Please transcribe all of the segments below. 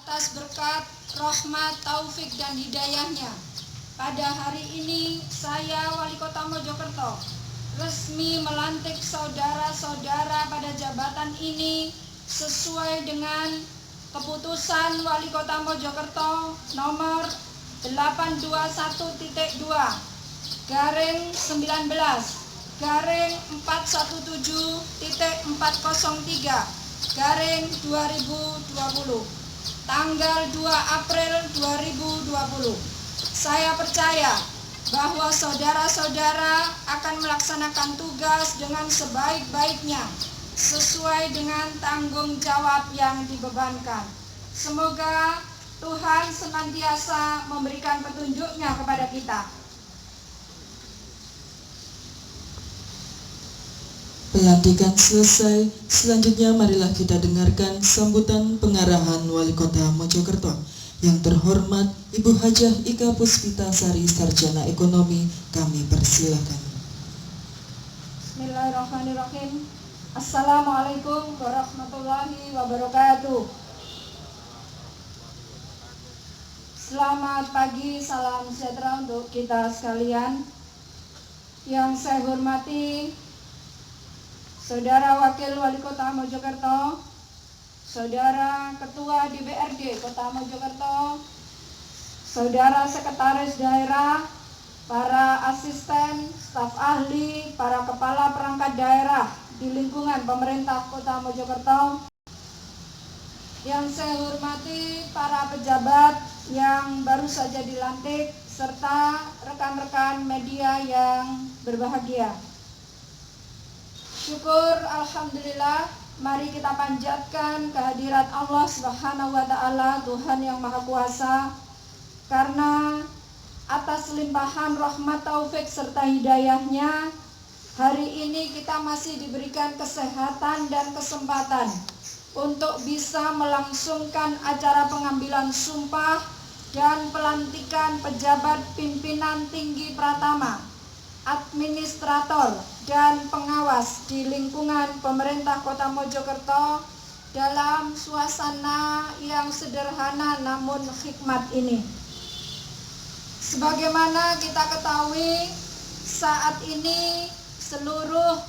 atas berkat, rahmat, taufik, dan hidayahnya. Pada hari ini, saya Wali Kota Mojokerto resmi melantik saudara-saudara pada jabatan ini sesuai dengan keputusan Wali Kota Mojokerto nomor 821-2-403/2020 tanggal 2 April 2020. Saya percaya bahwa saudara-saudara akan melaksanakan tugas dengan sebaik-baiknya sesuai dengan tanggung jawab yang dibebankan. Semoga Tuhan senantiasa memberikan petunjuknya kepada kita. Pelantikan selesai, selanjutnya marilah kita dengarkan sambutan pengarahan Wali Kota Mojokerto. Yang terhormat Ibu Hajah Ika Puspita Sari, Sarjana Ekonomi, kami persilakan. Bismillahirrahmanirrahim. Assalamualaikum warahmatullahi wabarakatuh. Selamat pagi, salam sejahtera untuk kita sekalian. Yang saya hormati Saudara Wakil Wali Kota Mojokerto, Saudara Ketua DPRD Kota Mojokerto, Saudara Sekretaris Daerah, para asisten, staf ahli, para kepala perangkat daerah di lingkungan pemerintah Kota Mojokerto. Yang saya hormati para pejabat yang baru saja dilantik, serta rekan-rekan media yang berbahagia. Syukur alhamdulillah, mari kita panjatkan kehadirat Allah Subhanahu wa taala, Tuhan yang Maha Kuasa, karena atas limpahan rahmat, taufik serta hidayahnya, hari ini kita masih diberikan kesehatan dan kesempatan untuk bisa melangsungkan acara pengambilan sumpah dan pelantikan pejabat pimpinan tinggi pratama, administrator, dan pengawas di lingkungan pemerintah Kota Mojokerto dalam suasana yang sederhana namun hikmat ini. Sebagaimana kita ketahui, saat ini seluruh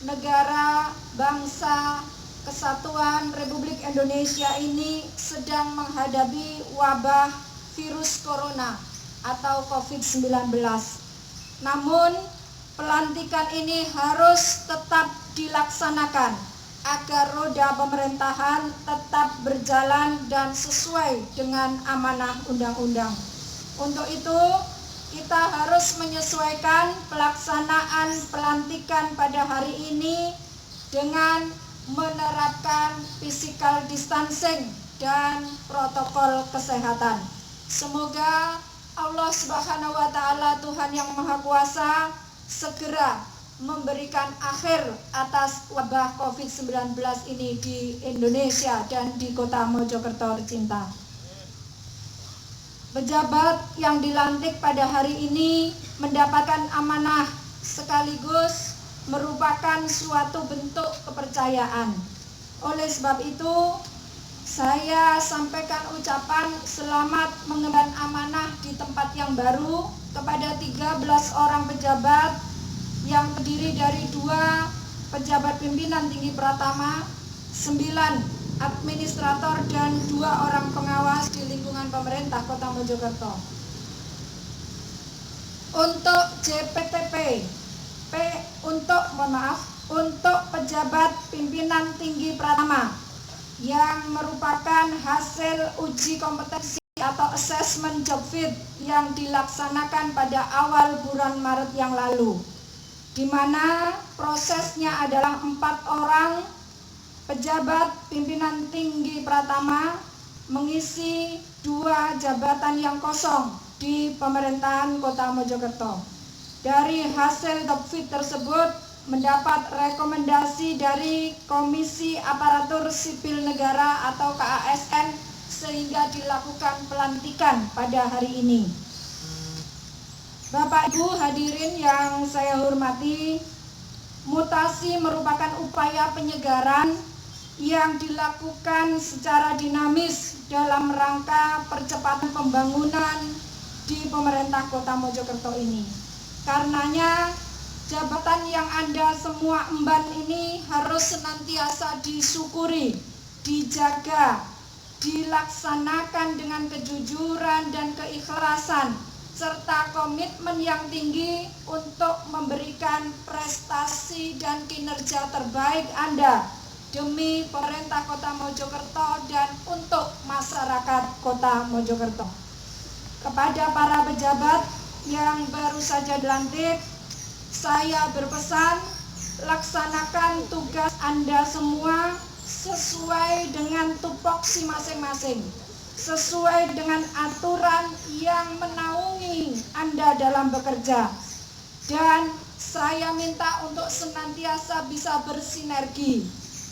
negara, bangsa, kesatuan Republik Indonesia ini sedang menghadapi wabah virus corona atau COVID-19. Namun, pelantikan ini harus tetap dilaksanakan agar roda pemerintahan tetap berjalan dan sesuai dengan amanah undang-undang. Untuk itu, kita harus menyesuaikan pelaksanaan pelantikan pada hari ini dengan menerapkan physical distancing dan protokol kesehatan. Semoga Allah Subhanahu wa taala, Tuhan yang Maha Kuasa, segera memberikan akhir atas wabah COVID-19 ini di Indonesia dan di Kota Mojokerto tercinta. Pejabat yang dilantik pada hari ini mendapatkan amanah sekaligus merupakan suatu bentuk kepercayaan. Oleh sebab itu, saya sampaikan ucapan selamat mengemban amanah di tempat yang baru kepada 13 orang pejabat yang terdiri dari 2 pejabat pimpinan tinggi pratama, 9 administrator, dan 2 orang pengawas di lingkungan pemerintah Kota Mojokerto. Untuk JPTP, untuk pejabat pimpinan tinggi pratama yang merupakan hasil uji kompetensi atau assessment job fit yang dilaksanakan pada awal bulan Maret yang lalu, di mana prosesnya adalah 4 orang pejabat pimpinan tinggi pratama mengisi 2 jabatan yang kosong di pemerintahan Kota Mojokerto. Dari hasil job fit tersebut mendapat rekomendasi dari Komisi Aparatur Sipil Negara atau KASN sehingga dilakukan pelantikan pada hari ini. Bapak Ibu hadirin yang saya hormati, mutasi merupakan upaya penyegaran yang dilakukan secara dinamis dalam rangka percepatan pembangunan di pemerintah Kota Mojokerto ini. Karenanya jabatan yang Anda semua emban ini harus senantiasa disyukuri, dijaga, dilaksanakan dengan kejujuran dan keikhlasan, serta komitmen yang tinggi untuk memberikan prestasi dan kinerja terbaik Anda demi pemerintah Kota Mojokerto dan untuk masyarakat Kota Mojokerto. Kepada para pejabat yang baru saja dilantik, saya berpesan laksanakan tugas Anda semua sesuai dengan tupoksi masing-masing, sesuai dengan aturan yang menaungi Anda dalam bekerja. Dan saya minta untuk senantiasa bisa bersinergi,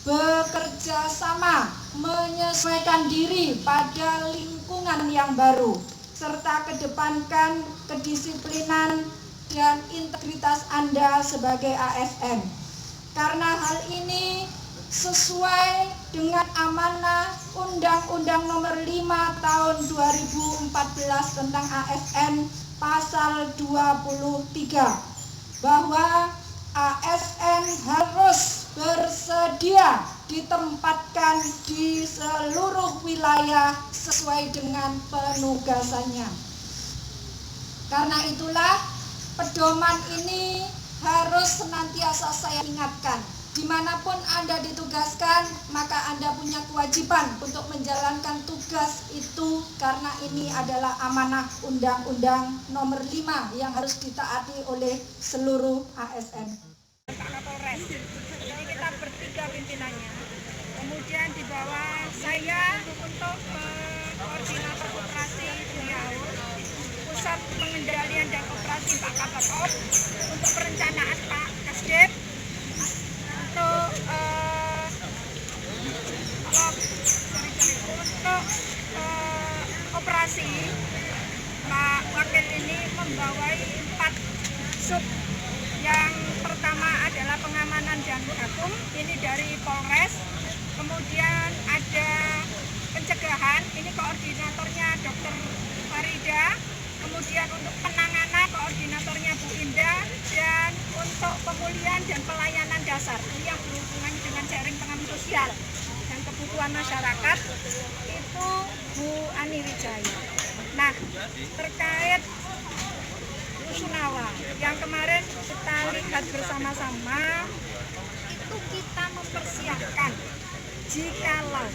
bekerja sama, menyesuaikan diri pada lingkungan yang baru, serta kedepankan kedisiplinan dan integritas Anda sebagai ASN. Karena hal ini sesuai dengan amanah Undang-Undang Nomor 5 Tahun 2014 tentang ASN Pasal 23, bahwa ASN harus bersedia ditempatkan di seluruh wilayah sesuai dengan penugasannya. Karena itulah pedoman ini harus senantiasa saya ingatkan. Dimanapun Anda ditugaskan, maka Anda punya kewajiban untuk menjalankan tugas itu, karena ini adalah amanah Undang-Undang Nomor 5 yang harus ditaati oleh seluruh ASN. Pak Kapolres, jadi kita bertiga pimpinannya. Kemudian di bawah saya untuk koordinator operasi beliau, pusat pengendalian dan operasi Pak Kapolres, untuk perencanaan Pak Kasdep, untuk operasi Pak Wakil ini membawai 4 sub. Yang pertama adalah pengamanan dan hukum, ini dari Polres. Kemudian ada pencegahan, ini koordinatornya Dr. Farida. Kemudian untuk penanganan koordinatornya Bu Indah, dan untuk pemulihan dan pelayanan dasar ini yang berhubungan dengan jaring pengaman sosial dan kebutuhan masyarakat itu Bu Ani Wijaya. Nah, terkait Rusunawa yang kemarin kita lihat bersama-sama, itu kita mempersiapkan jikalau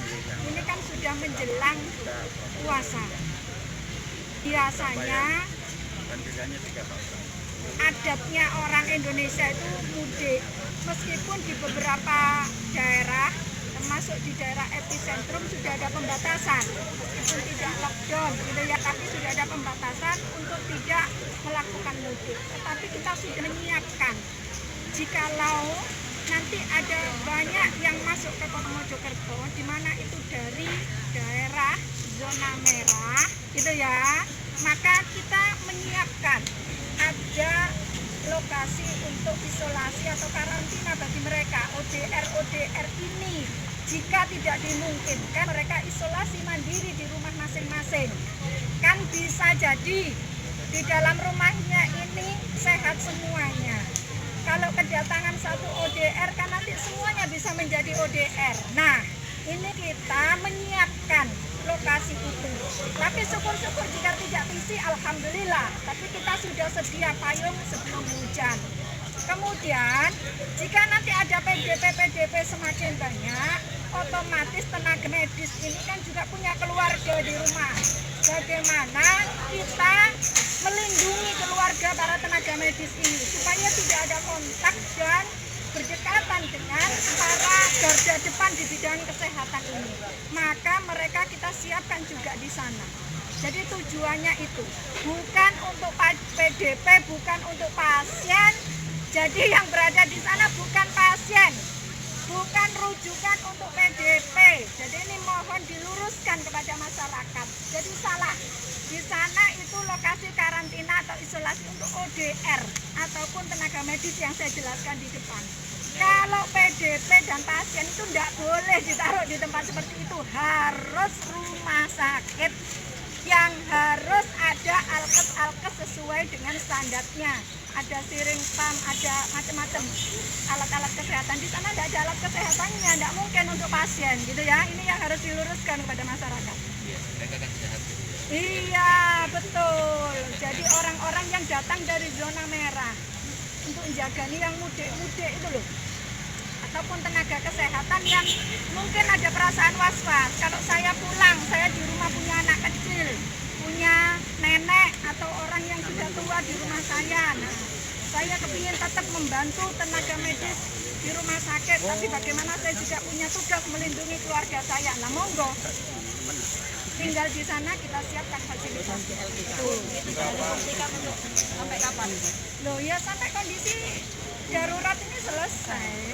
ini kan sudah menjelang puasa. Biasanya adatnya orang Indonesia itu mudik, meskipun di beberapa daerah termasuk di daerah epicentrum sudah ada pembatasan, meskipun tidak lockdown gitu ya, tapi sudah ada pembatasan untuk tidak melakukan mudik. Tetapi kita sudah menyiapkan jikalau nanti ada banyak yang masuk ke Kota Mojokerto, di mana itu dari daerah zona merah gitu ya, maka kita menyiapkan ada lokasi untuk isolasi atau karantina bagi mereka. ODR ini jika tidak dimungkinkan mereka isolasi mandiri di rumah masing-masing. Kan bisa jadi di dalam rumahnya ini sehat semuanya. Kalau kedatangan satu ODR kan nanti semuanya bisa menjadi ODR. Nah, ini kita menyiapkan lokasi itu. Tapi syukur-syukur jika tidak visi, alhamdulillah. Tapi kita sudah sedia payung sebelum hujan. Kemudian jika nanti ada PDP semakin banyak, otomatis tenaga medis ini kan juga punya keluarga di rumah. Bagaimana kita melindungi keluarga para tenaga medis ini supaya tidak ada kontak dan berdekatan dengan para garda depan di bidang kesehatan ini. Maka mereka kita siapkan juga di sana. Jadi tujuannya itu bukan untuk PDP, bukan untuk pasien. Jadi yang berada di sana bukan pasien, bukan rujukan untuk PDP. Jadi ini mohon diluruskan kepada masyarakat. Jadi salah. Di sana itu lokasi karantina atau isolasi untuk ODR ataupun tenaga medis yang saya jelaskan di depan. Kalau PDP dan pasien itu tidak boleh ditaruh di tempat seperti itu, harus rumah sakit yang harus ada alkes sesuai dengan standarnya. Ada siring pam, ada macam-macam alat-alat kesehatan. Di sana tidak ada alat kesehatannya, tidak mungkin untuk pasien gitu ya. Ini yang harus diluruskan kepada masyarakat. Iya, mereka kan sehat gitu ya. Iya, betul. Jadi orang-orang yang datang dari zona merah untuk menjaga nih yang mudik-mudik itu loh. Ataupun tenaga kesehatan yang mungkin ada perasaan was-was. Kalau saya pulang, saya di rumah punya anak kecil, punya nenek atau orang yang sudah tua di rumah saya. Nah, saya kepingin tetap membantu tenaga medis di rumah sakit, tapi bagaimana saya juga punya tugas melindungi keluarga saya. Nah, monggo. Tinggal di sana kita siapkan fasilitas. Sampai kapan? Loh ya sampai kondisi darurat ini selesai.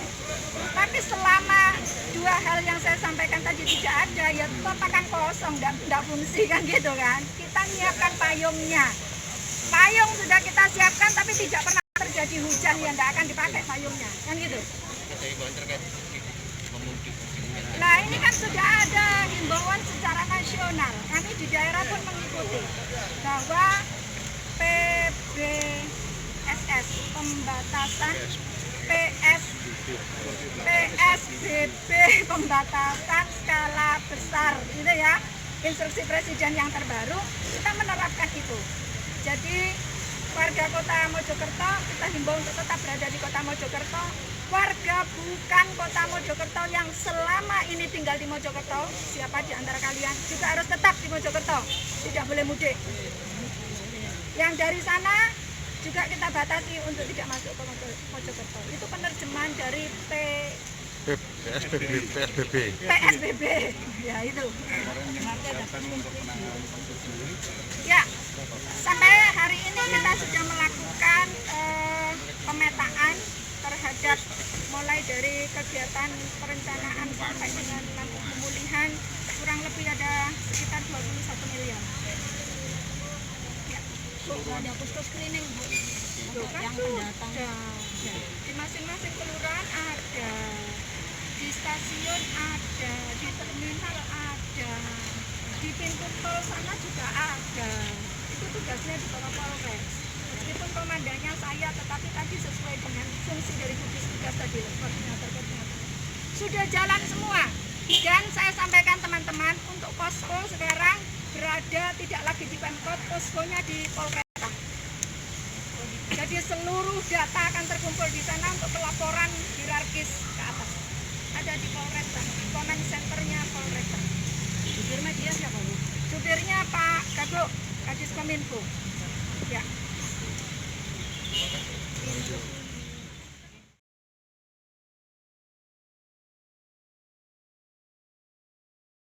Tapi selama dua hal yang saya sampaikan tadi tidak ada, ya tetap akan kosong, tidak fungsi kan gitu kan. Kita menyiapkan payungnya. Payung sudah kita siapkan tapi tidak pernah terjadi hujan, ya tidak akan dipakai payungnya, kan gitu. Nah ini kan sudah ada himbauan secara nasional, kami di daerah pun mengikuti bahwa PBSS, pembatasan PSBB, pembatasan skala besar, gitu ya, instruksi presiden yang terbaru, kita menerapkan itu. Jadi warga kota Mojokerto, kita himbau untuk tetap berada di kota Mojokerto. Warga bukan kota Mojokerto yang selama ini tinggal di Mojokerto, siapa di antara kalian juga harus tetap di Mojokerto, tidak boleh mudik. Yang dari sana juga kita batasi untuk tidak masuk ke Mojokerto. Itu penerjemahan dari PSBB. Ya itu. Ya, sampai hari ini kita sudah melakukan pemetaan terhadap mulai dari kegiatan perencanaan sampai dengan nanti pemulihan, kurang lebih ada sekitar 21 miliar. Ya. Ada puskes screening Bu untuk yang pendatang. Di masing-masing kelurahan ada, di stasiun ada, di terminal ada, di pintu tol sana juga ada. Itu tugasnya di bawah Polres. Meskipun komandannya saya, tetapi tadi sesuai dengan fungsi dari gugus tugas tadi, koordinator. Sudah jalan semua. Dan saya sampaikan teman-teman, untuk posko sekarang berada tidak lagi di Pemkot, poskonya di Polresta. Jadi seluruh data akan terkumpul di sana untuk pelaporan hierarkis ke atas. Ada di Polresta, command centernya Polresta. Jubirnya dia siapa Bu? Jubirnya Pak Gagok, Kadis Kominfo. Ya.